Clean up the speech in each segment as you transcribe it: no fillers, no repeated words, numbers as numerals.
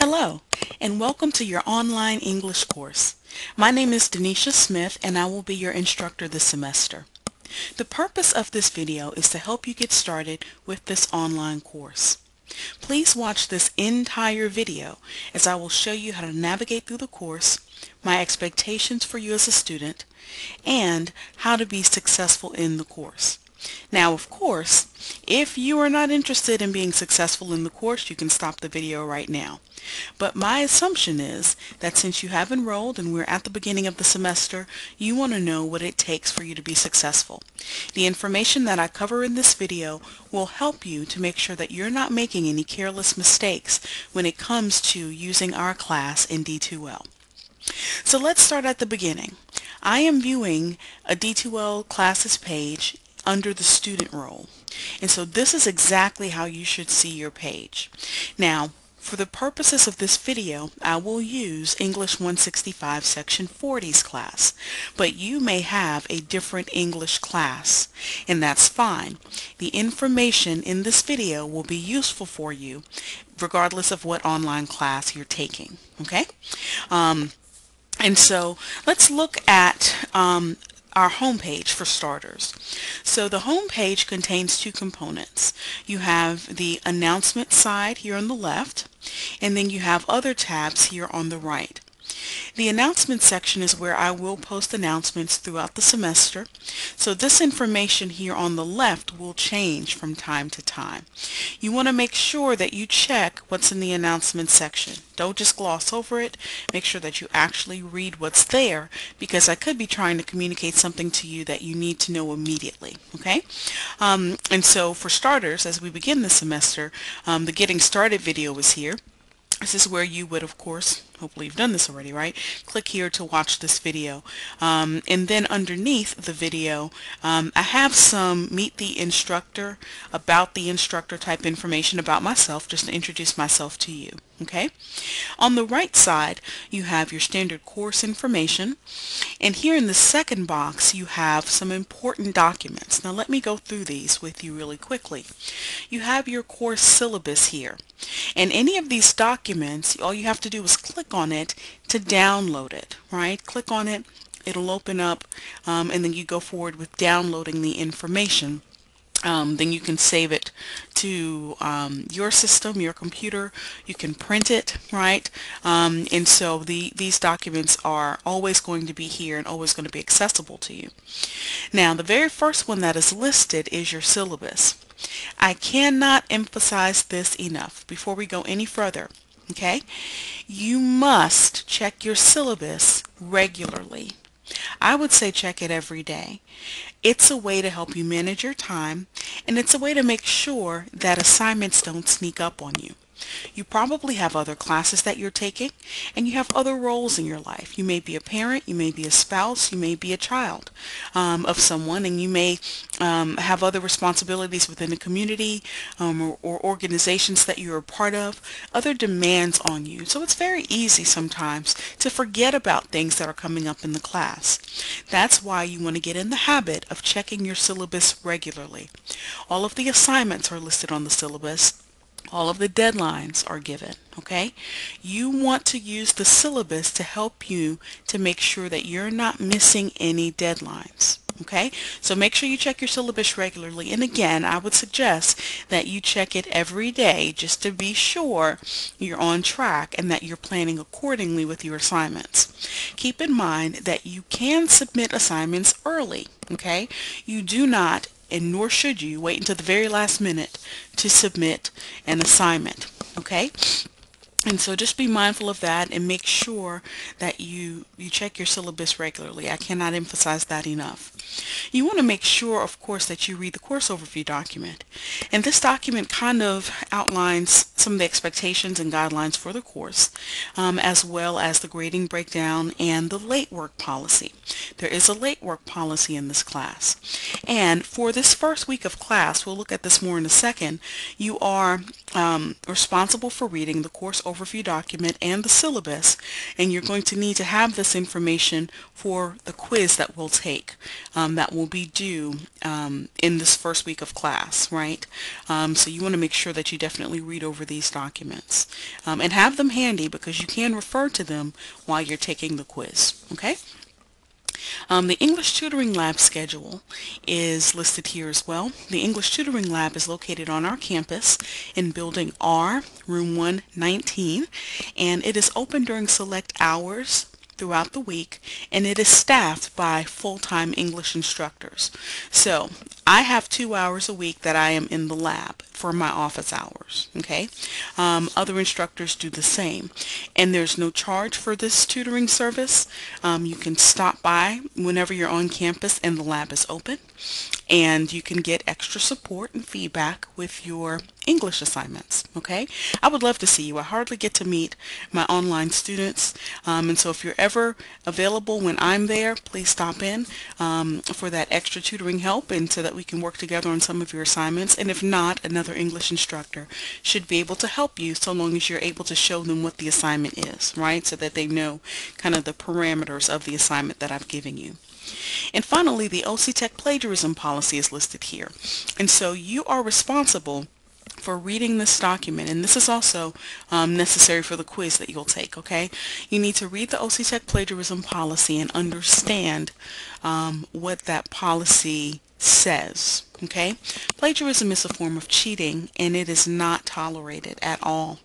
Hello, and welcome to your online English course. My name is Denisha Smith, and I will be your instructor this semester. The purpose of this video is to help you get started with this online course. Please watch this entire video as I will show you how to navigate through the course, my expectations for you as a student, and how to be successful in the course. Now, of course, if you are not interested in being successful in the course, you can stop the video right now. But my assumption is that since you have enrolled and we're at the beginning of the semester, you want to know what it takes for you to be successful. The information that I cover in this video will help you to make sure that you're not making any careless mistakes when it comes to using our class in D2L. So let's start at the beginning. I am viewing a D2L classes page under the student role. And so this is exactly how you should see your page. Now, for the purposes of this video, I will use English 165 Section 40's class, but you may have a different English class, and that's fine. The information in this video will be useful for you regardless of what online class you're taking, okay? And so let's look at our home page for starters. So the home page contains two components. You have the announcement side here on the left, and then you have other tabs here on the right. The announcement section is where I will post announcements throughout the semester. So this information here on the left will change from time to time. You want to make sure that you check what's in the announcement section. Don't just gloss over it. Make sure that you actually read what's there, because I could be trying to communicate something to you that you need to know immediately. Okay? And so for starters, as we begin the semester, the Getting Started video is here. This is where you would, of course, hopefully you've done this already, right? Click here to watch this video. And then underneath the video, I have some Meet the Instructor, About the Instructor type information about myself, just to introduce myself to you. Okay? On the right side, you have your standard course information. And here in the second box, you have some important documents. Now let me go through these with you really quickly. You have your course syllabus here. And any of these documents, all you have to do is click on it to download it, right? Click on it, it'll open up, and then you go forward with downloading the information. Then you can save it to your system, your computer. You can print it, right? And so these documents are always going to be here and always going to be accessible to you. Now, the very first one that is listed is your syllabus. I cannot emphasize this enough before we go any further. Okay? You must check your syllabus regularly. I would say check it every day. It's a way to help you manage your time, and it's a way to make sure that assignments don't sneak up on you. You probably have other classes that you're taking, and you have other roles in your life. You may be a parent, you may be a spouse, you may be a child of someone, and you may have other responsibilities within the community or organizations that you're a part of, other demands on you. So it's very easy sometimes to forget about things that are coming up in the class. That's why you want to get in the habit of checking your syllabus regularly. All of the assignments are listed on the syllabus. All of the deadlines are given, okay? You want to use the syllabus to help you to make sure that you're not missing any deadlines, okay? So make sure you check your syllabus regularly. And again, I would suggest that you check it every day just to be sure you're on track and that you're planning accordingly with your assignments. Keep in mind that you can submit assignments early, okay? You do not, and nor should you, wait until the very last minute to submit an assignment, okay? And so just be mindful of that and make sure that you check your syllabus regularly. I cannot emphasize that enough. You want to make sure, of course, that you read the course overview document. And this document kind of outlines some of the expectations and guidelines for the course, as well as the grading breakdown and the late work policy. There is a late work policy in this class. And for this first week of class, we'll look at this more in a second, you are responsible for reading the course overview document and the syllabus, and you're going to need to have this information for the quiz that we'll take. that will be due in this first week of class, right? So you want to make sure that you definitely read over these documents and have them handy because you can refer to them while you're taking the quiz, okay? The English Tutoring Lab schedule is listed here as well. The English Tutoring Lab is located on our campus in Building R, Room 119, and it is open during select hours throughout the week, and it is staffed by full-time English instructors. So I have 2 hours a week that I am in the lab for my office hours, okay? Other instructors do the same, and there's no charge for this tutoring service. You can stop by whenever you're on campus and the lab is open, and you can get extra support and feedback with your English assignments, okay? I would love to see you. I hardly get to meet my online students, and so if you're ever available when I'm there, please stop in for that extra tutoring help and so that we can work together on some of your assignments. And if not, another English instructor should be able to help you so long as you're able to show them what the assignment is, right? So that they know kind of the parameters of the assignment that I've given you. And finally, the OC Tech plagiarism policy is listed here. And so you are responsible for reading this document, and this is also necessary for the quiz that you'll take, okay? You need to read the OC Tech plagiarism policy and understand what that policy says, okay? Plagiarism is a form of cheating, and it is not tolerated at all,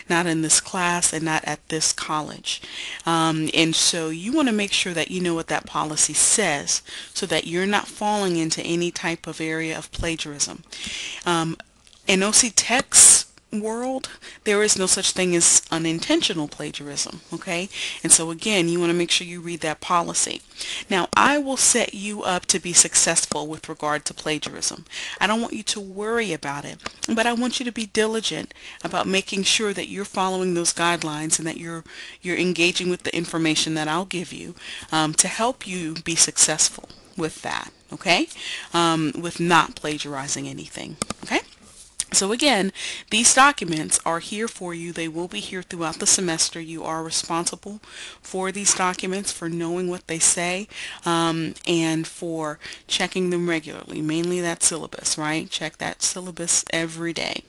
not in this class and not at this college. And so you want to make sure that you know what that policy says so that you're not falling into any type of area of plagiarism. In OC Tech's world, there is no such thing as unintentional plagiarism, okay? And so again, you want to make sure you read that policy. Now, I will set you up to be successful with regard to plagiarism. I don't want you to worry about it, but I want you to be diligent about making sure that you're following those guidelines and that you're engaging with the information that I'll give you to help you be successful with that, okay? With not plagiarizing anything, okay? So again, these documents are here for you. They will be here throughout the semester. You are responsible for these documents, for knowing what they say, and for checking them regularly. Mainly that syllabus, right? Check that syllabus every day.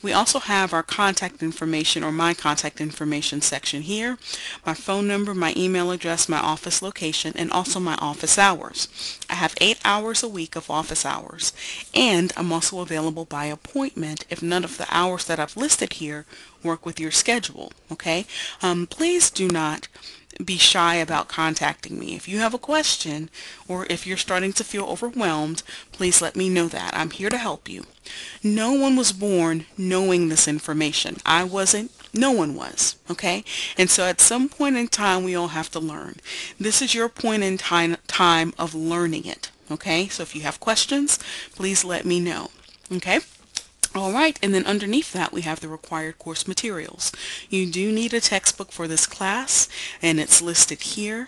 We also have our contact information, or my contact information section here, my phone number, my email address, my office location, and also my office hours. I have 8 hours a week of office hours, and I'm also available by appointment if none of the hours that I've listed here work with your schedule, okay? Please do not be shy about contacting me. If you have a question or if you're starting to feel overwhelmed, please let me know that. I'm here to help you. No one was born knowing this information. I wasn't. No one was. Okay? And so at some point in time, we all have to learn. This is your point in time of learning it. Okay? So if you have questions, please let me know. Okay? Alright, and then underneath that we have the required course materials. You do need a textbook for this class, and it's listed here.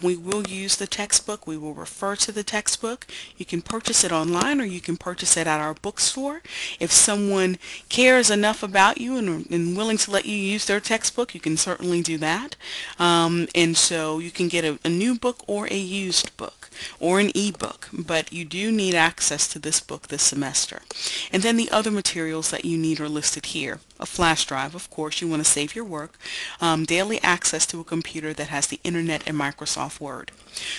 We will use the textbook. We will refer to the textbook. You can purchase it online or you can purchase it at our bookstore. If someone cares enough about you and willing to let you use their textbook, you can certainly do that. And so you can get a new book or a used book or an e-book, but you do need access to this book this semester. And then the other materials that you need are listed here. A flash drive, of course, you want to save your work, daily access to a computer that has the internet and Microsoft Word.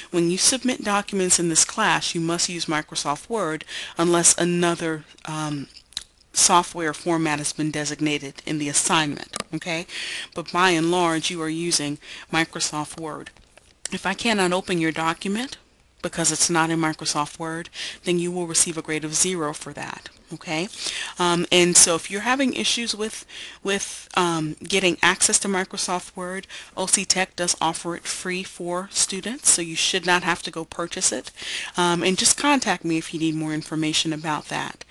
When you submit documents in this class, you must use Microsoft Word unless another software format has been designated in the assignment, okay? But by and large, you are using Microsoft Word. If I cannot open your document because it's not in Microsoft Word, then you will receive a grade of 0 for that. Okay, and so if you're having issues with getting access to Microsoft Word, OC Tech does offer it free for students, so you should not have to go purchase it. And just contact me if you need more information about that.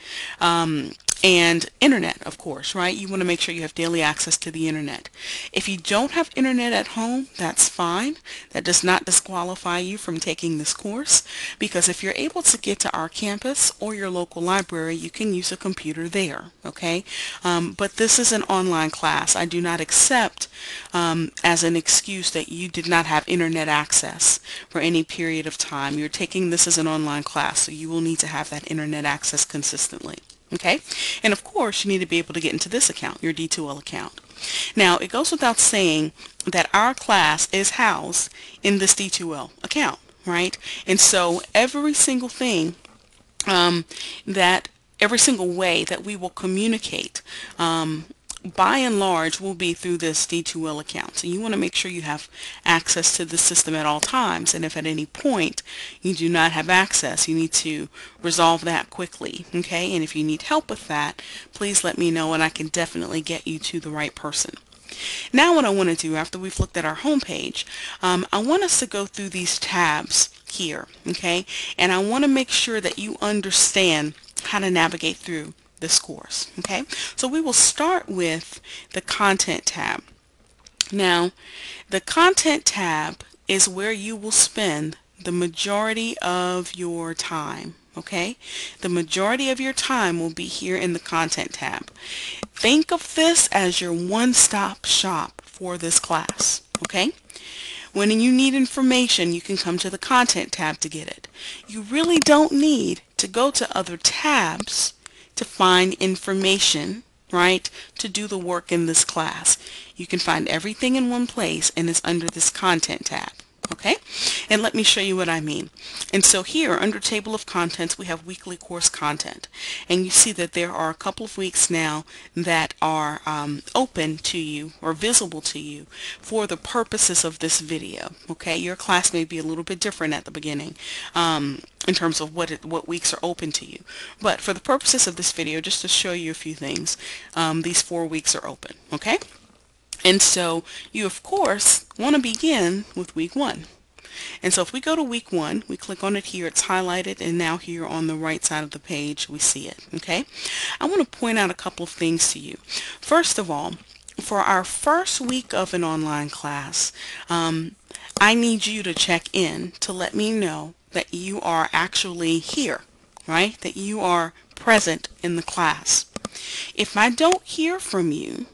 and internet, of course, right? You want to make sure you have daily access to the internet. If you don't have internet at home, that's fine. That does not disqualify you from taking this course, because if you're able to get to our campus or your local library, you can use a computer there, okay? But this is an online class. I do not accept as an excuse that you did not have internet access for any period of time. You're taking this as an online class, so you will need to have that internet access consistently. Okay, and of course you need to be able to get into this account, your D2L account. Now it goes without saying that our class is housed in this D2L account, right? And so every single thing every single way that we will communicate by and large will be through this D2L account. So you want to make sure you have access to the system at all times, and if at any point you do not have access, you need to resolve that quickly, okay? And if you need help with that, please let me know and I can definitely get you to the right person. Now what I want to do after we've looked at our home page, I want us to go through these tabs here, okay? And I want to make sure that you understand how to navigate through this course, okay? So we will start with the Content tab. Now, the Content tab is where you will spend the majority of your time, okay? The majority of your time will be here in the Content tab. Think of this as your one-stop shop for this class, okay? When you need information, you can come to the Content tab to get it. You really don't need to go to other tabs to find information, right, to do the work in this class. You can find everything in one place, and it's under this Content tab. Okay, and let me show you what I mean. And so here under Table of Contents we have weekly course content, and you see that there are a couple of weeks now that are open to you or visible to you for the purposes of this video. Okay, your class may be a little bit different at the beginning in terms of what weeks are open to you, but for the purposes of this video, just to show you a few things, these 4 weeks are open. Okay. And so you of course want to begin with week 1. And so if we go to week 1, we click on it here, it's highlighted, and now here on the right side of the page we see it. Okay, I want to point out a couple of things to you. First of all, for our first week of an online class, I need you to check in to let me know that you are actually here, right? That you are present in the class. If I don't hear from you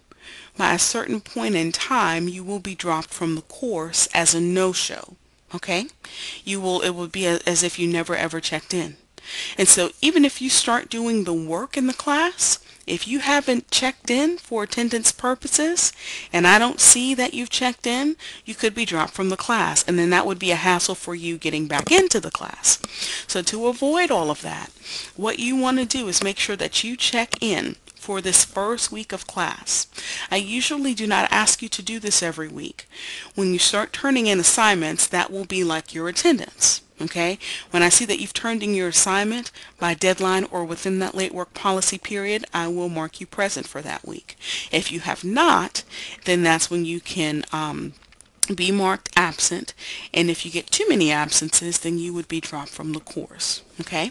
by a certain point in time, you will be dropped from the course as a no-show. Okay, it will be as if you never ever checked in. And so even if you start doing the work in the class, if you haven't checked in for attendance purposes and I don't see that you've checked in, you could be dropped from the class, and then that would be a hassle for you getting back into the class. So to avoid all of that, what you want to do is make sure that you check in for this first week of class. I usually do not ask you to do this every week. When you start turning in assignments, that will be like your attendance. Okay, when I see that you've turned in your assignment by deadline or within that late work policy period, I will mark you present for that week. If you have not, then that's when you can be marked absent, and if you get too many absences, then you would be dropped from the course. Okay,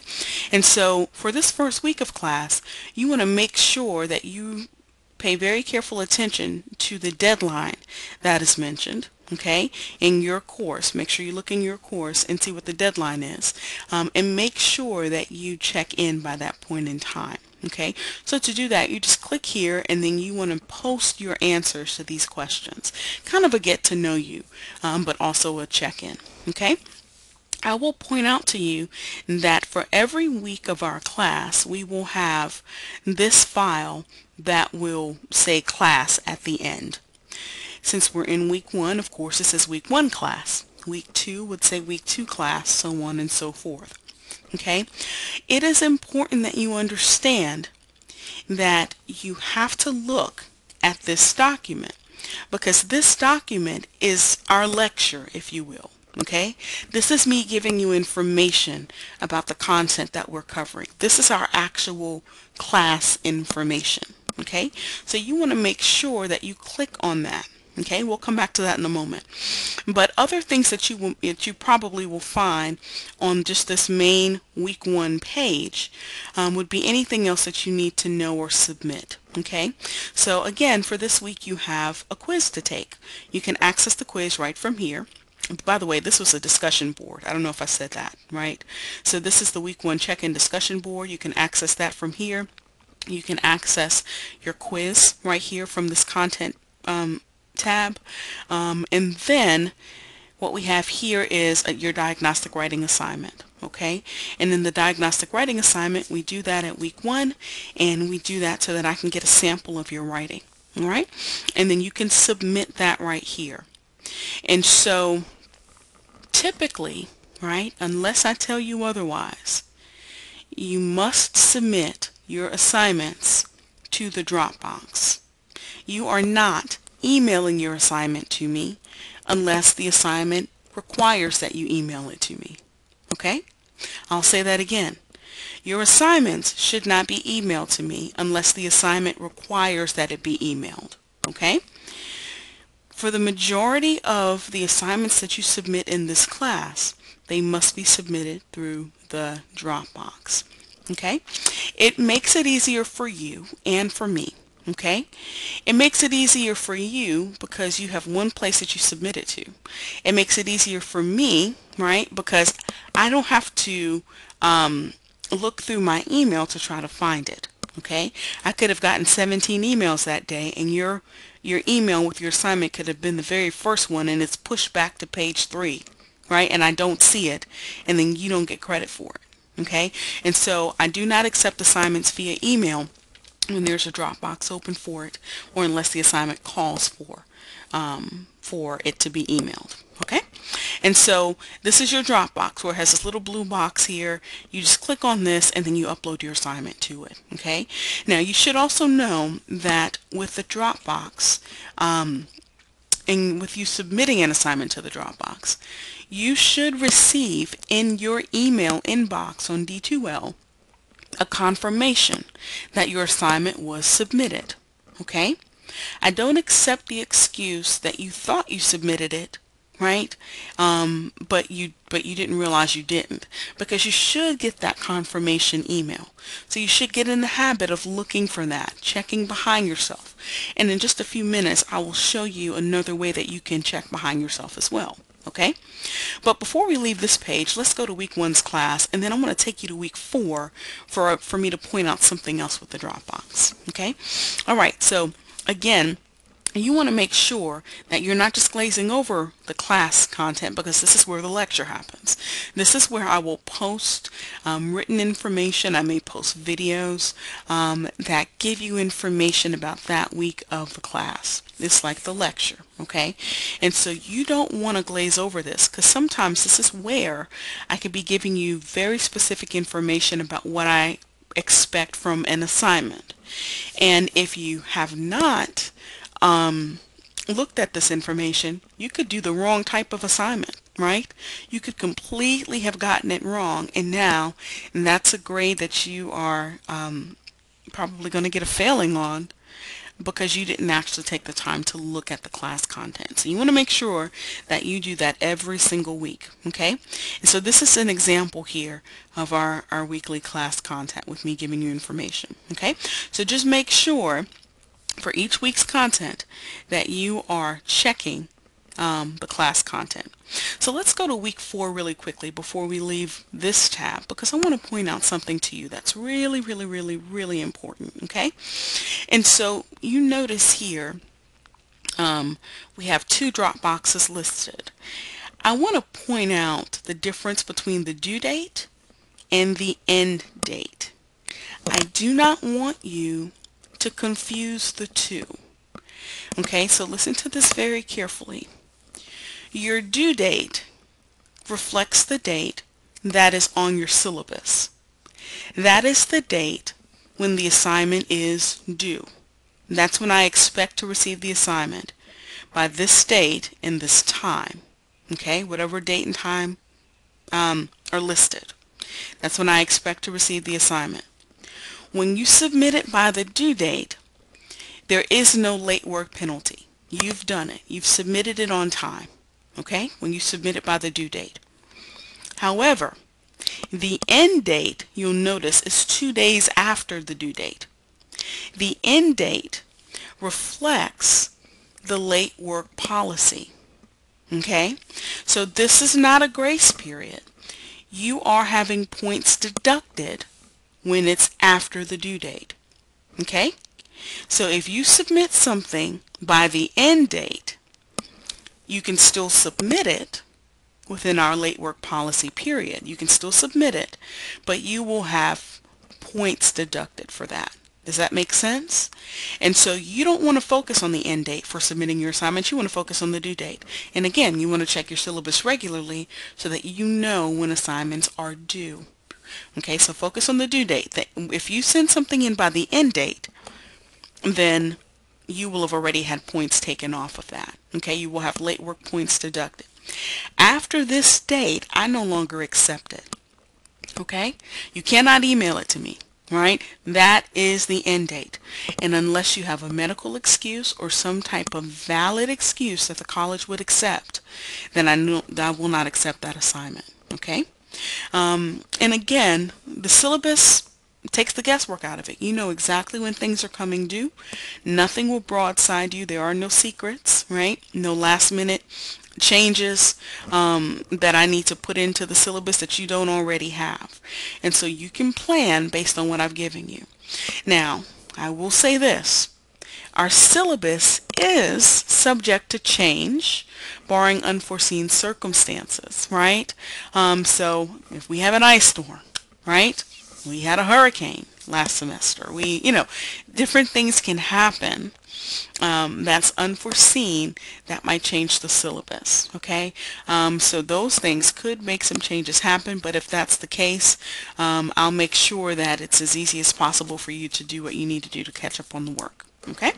and so for this first week of class, you want to make sure that you pay very careful attention to the deadline that is mentioned, okay, in your course. Make sure you look in your course and see what the deadline is, and make sure that you check in by that point in time. Okay, so to do that, you just click here, and then you want to post your answers to these questions. Kind of a get to know you, but also a check-in. Okay, I will point out to you that for every week of our class, we will have this file that will say class at the end. Since we're in week 1, of course, it says week 1 class. Week 2 would say week 2 class, so on and so forth. Okay, it is important that you understand that you have to look at this document, because this document is our lecture, if you will. Okay, this is me giving you information about the content that we're covering. This is our actual class information. Okay, so you want to make sure that you click on that. Okay, we'll come back to that in a moment. But other things that you probably will find on just this main week 1 page would be anything else that you need to know or submit. Okay, so again, for this week you have a quiz to take. You can access the quiz right from here. By the way, this was a discussion board. I don't know if I said that, right? So this is the week 1 check-in discussion board. You can access that from here. You can access your quiz right here from this content tab. And then what we have here is your diagnostic writing assignment. Okay, and in the diagnostic writing assignment, we do that at week 1, and we do that so that I can get a sample of your writing. All right, and then you can submit that right here. And so typically, right, unless I tell you otherwise, you must submit your assignments to the Dropbox. You are not emailing your assignment to me unless the assignment requires that you email it to me. Okay? I'll say that again. Your assignments should not be emailed to me unless the assignment requires that it be emailed. Okay? For the majority of the assignments that you submit in this class, they must be submitted through the Dropbox. Okay? It makes it easier for you and for me. Okay? It makes it easier for you because you have one place that you submit it to. It makes it easier for me, right, because I don't have to look through my email to try to find it. Okay? I could have gotten 17 emails that day, and your email with your assignment could have been the very first one, and it's pushed back to page 3, right, and I don't see it, and then you don't get credit for it. Okay? And so I do not accept assignments via email when there's a Dropbox open for it, or unless the assignment calls for it to be emailed. Okay? And so this is your Dropbox, where it has this little blue box here. You just click on this and then you upload your assignment to it. Okay? Now you should also know that with the Dropbox, and with you submitting an assignment to the Dropbox, you should receive in your email inbox on D2L a confirmation that your assignment was submitted. Okay? I don't accept the excuse that you thought you submitted it, right? But you didn't realize you didn't, because you should get that confirmation email. So you should get in the habit of looking for that, checking behind yourself. And in just a few minutes, I will show you another way that you can check behind yourself as well. Okay? But before we leave this page, let's go to week 1's class, and then I'm going to take you to week 4 for me to point out something else with the Dropbox. Okay? Alright, so again, you want to make sure that you're not just glazing over the class content, because this is where the lecture happens. This is where I will post written information. I may post videos that give you information about that week of the class. It's like the lecture, okay? And so you don't want to glaze over this, because sometimes this is where I could be giving you very specific information about what I expect from an assignment. And if you have not looked at this information, you could do the wrong type of assignment, right? You could completely have gotten it wrong, and that's a grade that you are probably going to get a failing on, because you didn't actually take the time to look at the class content. So you want to make sure that you do that every single week, okay? And so this is an example here of our weekly class content with me giving you information, okay? So just make sure for each week's content that you are checking the class content. So let's go to week 4 really quickly before we leave this tab, because I want to point out something to you that's really, really, really, really important, okay? And so you notice here we have 2 drop boxes listed. I want to point out the difference between the due date and the end date. I do not want you to confuse the two. Okay, so listen to this very carefully. Your due date reflects the date that is on your syllabus. That is the date when the assignment is due. That's when I expect to receive the assignment, by this date and this time. Okay, whatever date and time are listed. That's when I expect to receive the assignment. When you submit it by the due date, there is no late work penalty. you've done it. You've submitted it on time, okay, when you submit it by the due date. However, the end date, you'll notice, is 2 days after the due date. The end date reflects the late work policy, okay? So this is not a grace period. You are having points deducted when it's after the due date, okay? So if you submit something by the end date, you can still submit it within our late work policy period. You can still submit it, but you will have points deducted for that. Does that make sense? And so you don't want to focus on the end date for submitting your assignments. You want to focus on the due date. And again, you want to check your syllabus regularly so that you know when assignments are due. Okay, so focus on the due date. If you send something in by the end date, then you will have already had points taken off of that. Okay, you will have late work points deducted. After this date, I no longer accept it. Okay, you cannot email it to me. Right? That is the end date. And unless you have a medical excuse or some type of valid excuse that the college would accept, then I will not accept that assignment. Okay? And again, the syllabus takes the guesswork out of it. You know exactly when things are coming due. Nothing will broadside you. There are no secrets, right? No last minute changes that I need to put into the syllabus that you don't already have. And so you can plan based on what I've given you. Now, I will say this. Our syllabus is subject to change, barring unforeseen circumstances, right? So if we have an ice storm, right? We had a hurricane last semester. Different things can happen that's unforeseen that might change the syllabus, okay? So those things could make some changes happen, but if that's the case, I'll make sure that it's as easy as possible for you to do what you need to do to catch up on the work, okay?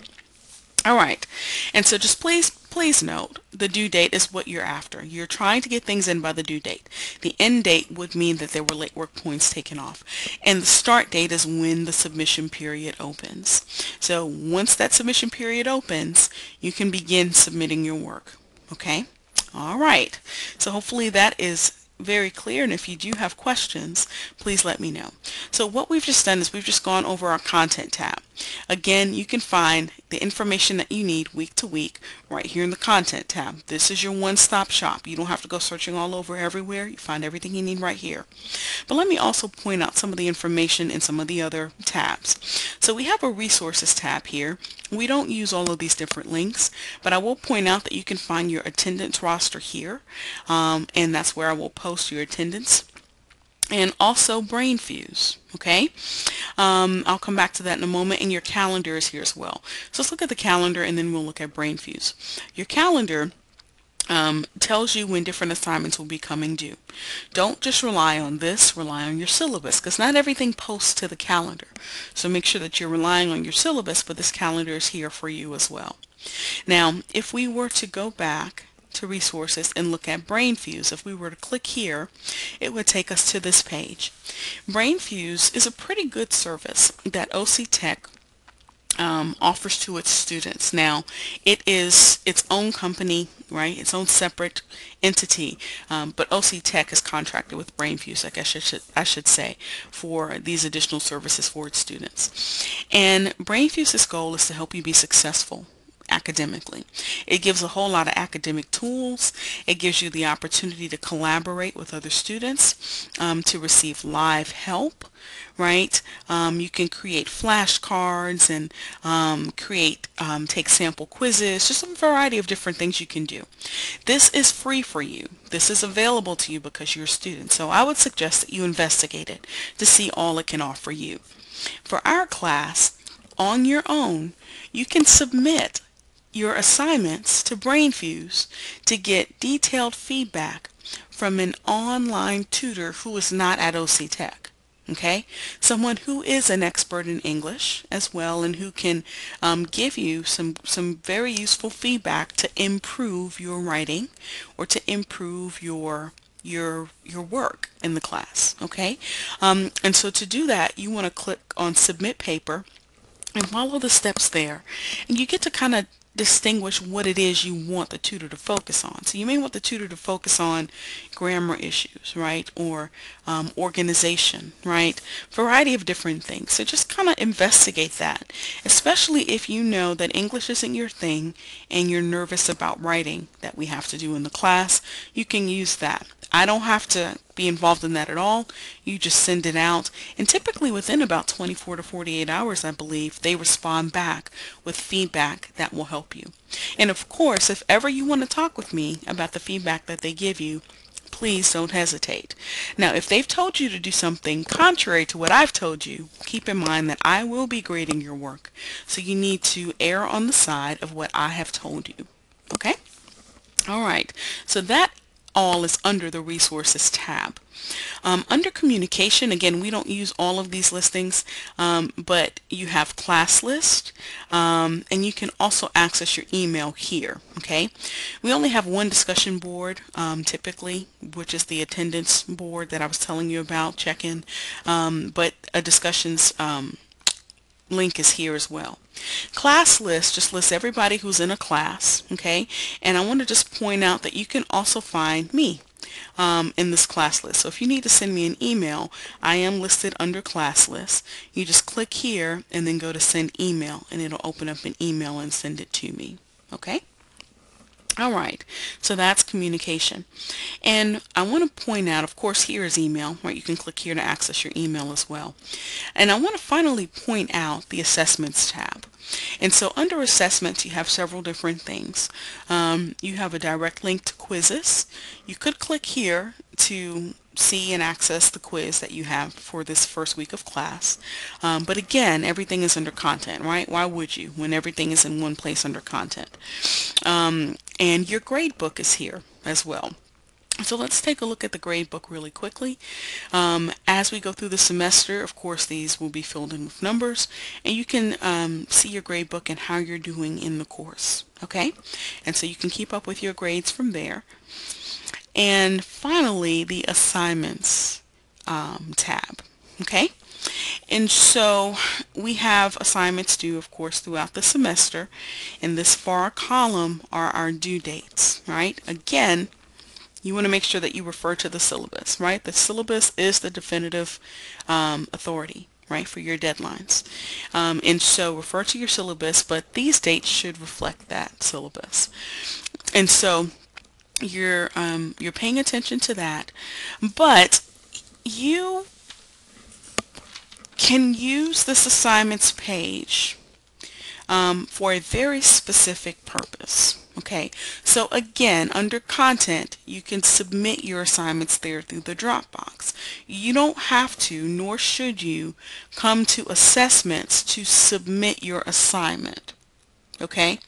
All right, and so just please note, the due date is what you're after. You're trying to get things in by the due date. The end date would mean that there were late work points taken off. And the start date is when the submission period opens. So once that submission period opens, you can begin submitting your work. Okay? All right. So hopefully that is very clear, and if you do have questions, please let me know. So what we've just done is we've just gone over our content tab. Again, you can find the information that you need week to week right here in the content tab. This is your one-stop shop. You don't have to go searching all over everywhere. You find everything you need right here. But let me also point out some of the information in some of the other tabs. So we have a resources tab here. We don't use all of these different links, but I will point out that you can find your attendance roster here, and that's where I will post your attendance. And also BrainFuse, okay? I'll come back to that in a moment, and your calendar is here as well. So let's look at the calendar, and then we'll look at BrainFuse. Your calendar tells you when different assignments will be coming due. Don't just rely on this, rely on your syllabus, because not everything posts to the calendar. So make sure that you're relying on your syllabus, but this calendar is here for you as well. Now, if we were to go back to resources and look at BrainFuse, if we were to click here, it would take us to this page. BrainFuse is a pretty good service that OC Tech offers to its students. Now, it is its own company, right? Its own separate entity, but OC Tech is contracted with BrainFuse, I guess I should say, for these additional services for its students. And BrainFuse's goal is to help you be successful academically. It gives a whole lot of academic tools. It gives you the opportunity to collaborate with other students, to receive live help, right? You can create flashcards and take sample quizzes, just a variety of different things you can do. This is free for you. This is available to you because you're a student. So I would suggest that you investigate it to see all it can offer you. For our class, on your own, you can submit your assignments to BrainFuse to get detailed feedback from an online tutor who is not at OC Tech. Okay? Someone who is an expert in English as well, and who can give you some very useful feedback to improve your writing or to improve your work in the class. Okay? And so to do that, you want to click on Submit Paper and follow the steps there, and you get to kind of distinguish what it is you want the tutor to focus on. So you may want the tutor to focus on grammar issues, right? Or organization, right? Variety of different things. So just kind of investigate that, especially if you know that English isn't your thing and you're nervous about writing that we have to do in the class. You can use that. I don't have to be involved in that at all. You just send it out, and typically within about 24 to 48 hours, I believe, they respond back with feedback that will help you. And of course, if ever you want to talk with me about the feedback that they give you, please don't hesitate. Now, if they've told you to do something contrary to what I've told you, keep in mind that I will be grading your work. So you need to err on the side of what I have told you. Okay? All right. So that all is under the resources tab. Under communication, again, we don't use all of these listings, but you have class list, and you can also access your email here. Okay, we only have one discussion board typically, which is the attendance board that I was telling you about, check-in, but a discussions link is here as well. Class list just lists everybody who's in a class, okay? And I want to just point out that you can also find me in this class list. So if you need to send me an email, I am listed under class list. You just click here and then go to send email, and it'll open up an email and send it to me, okay? All right, so that's communication. And I want to point out, of course, here is email, right? You can click here to access your email as well. And I want to finally point out the assessments tab. And so under assessments, you have several different things. You have a direct link to quizzes. You could click here to see and access the quiz that you have for this first week of class. But again, everything is under content, right? Why would you when everything is in one place under content? And your grade book is here as well. So let's take a look at the grade book really quickly. As we go through the semester, of course, these will be filled in with numbers, and you can see your grade book and how you're doing in the course, okay? And so you can keep up with your grades from there. And finally, the assignments tab, okay? And so we have assignments due, of course, throughout the semester. In this far column are our due dates, right? Again, you want to make sure that you refer to the syllabus, right? The syllabus is the definitive authority, right, for your deadlines. And so refer to your syllabus, but these dates should reflect that syllabus. And so you're paying attention to that, but you can use this assignments page for a very specific purpose. Okay, so again, under content, you can submit your assignments there through the Dropbox. You don't have to, nor should you, come to assessments to submit your assignment. Okay,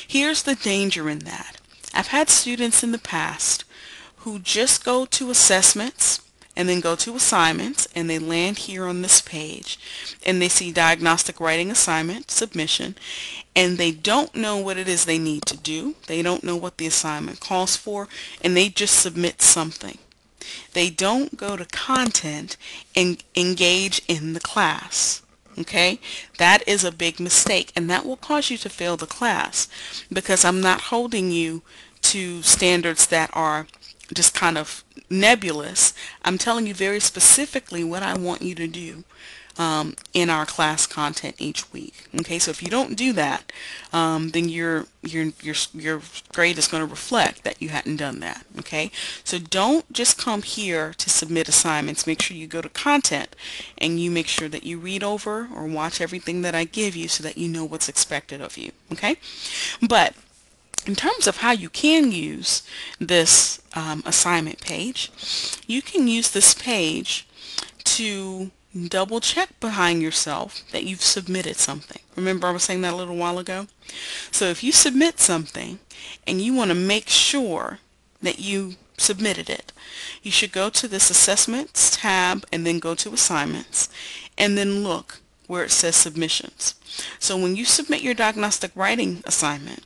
here's the danger in that. I've had students in the past who just go to assessments and then go to assignments, and they land here on this page and they see diagnostic writing assignment submission, and they don't know what it is they need to do. They don't know what the assignment calls for, and they just submit something. They don't go to content and engage in the class. Okay, that is a big mistake, and that will cause you to fail the class, because I'm not holding you to standards that are just kind of nebulous. I'm telling you very specifically what I want you to do in our class content each week. Okay, so if you don't do that, then your grade is going to reflect that you hadn't done that. Okay, so don't just come here to submit assignments. Make sure you go to content and you make sure that you read over or watch everything that I give you so that you know what's expected of you. Okay, but in terms of how you can use this assignment page, you can use this page to double check behind yourself that you've submitted something. Remember I was saying that a little while ago? So if you submit something and you want to make sure that you submitted it, you should go to this assessments tab and then go to assignments and then look where it says submissions. So when you submit your diagnostic writing assignment,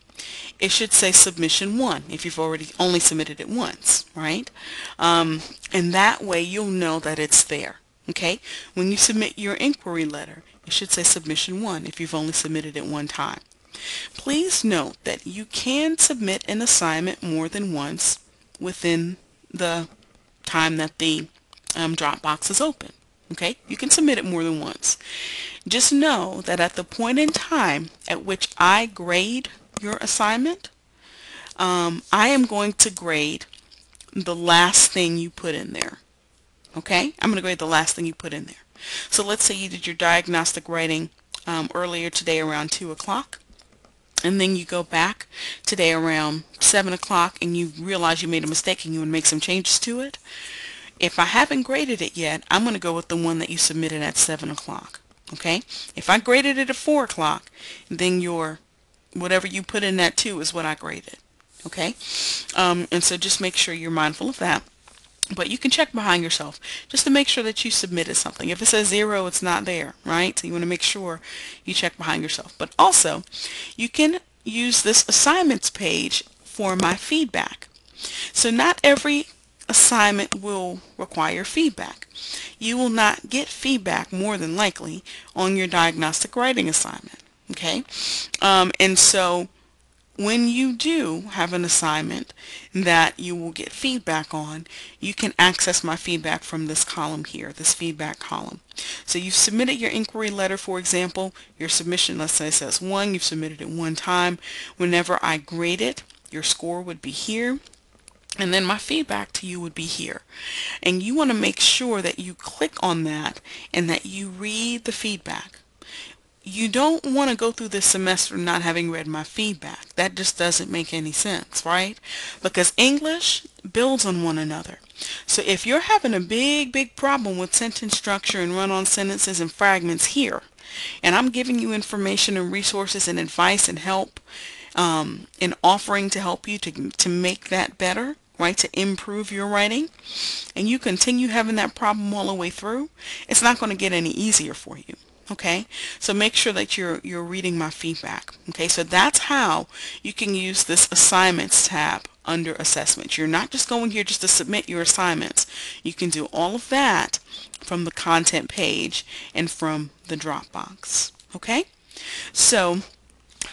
it should say submission 1 if you've already only submitted it once, right? And that way you'll know that it's there. Okay? When you submit your inquiry letter, it should say submission 1 if you've only submitted it one time. Please note that you can submit an assignment more than once within the time that the Dropbox is open. Okay, you can submit it more than once. Just know that at the point in time at which I grade your assignment, I am going to grade the last thing you put in there. Okay, I'm going to grade the last thing you put in there. So let's say you did your diagnostic writing earlier today around 2 o'clock. And then you go back today around 7 o'clock and you realize you made a mistake and you want to make some changes to it. If I haven't graded it yet, I'm going to go with the one that you submitted at 7 o'clock. Okay? If I graded it at 4 o'clock, then your whatever you put in that 2 is what I graded. Okay? And so just make sure you're mindful of that. But you can check behind yourself just to make sure that you submitted something. If it says 0, it's not there, right? So you want to make sure you check behind yourself. But also, you can use this assignments page for my feedback. So not every assignment will require feedback. You will not get feedback more than likely on your diagnostic writing assignment. Okay? And so when you do have an assignment that you will get feedback on, you can access my feedback from this column here, this feedback column. So you've submitted your inquiry letter, for example. Your submission, let's say, says 1. You've submitted it 1 time. Whenever I grade it, your score would be here. And then my feedback to you would be here. And you want to make sure that you click on that and that you read the feedback. You don't want to go through this semester not having read my feedback. That just doesn't make any sense, right? Because English builds on one another. So if you're having a big problem with sentence structure and run-on sentences and fragments here, and I'm giving you information and resources and advice and help and offering to help you to make that better, right, to improve your writing, and you continue having that problem all the way through, it's not going to get any easier for you. Okay, so make sure that you're reading my feedback. Okay, so that's how you can use this assignments tab under assessment. You're not just going here just to submit your assignments. You can do all of that from the content page and from the Dropbox. Okay, so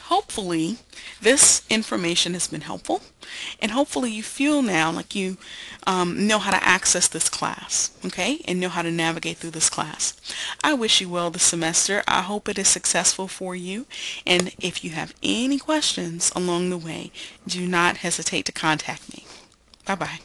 hopefully this information has been helpful, and hopefully you feel now like you know how to access this class, okay, and know how to navigate through this class. I wish you well this semester. I hope it is successful for you, and if you have any questions along the way, do not hesitate to contact me. Bye-bye.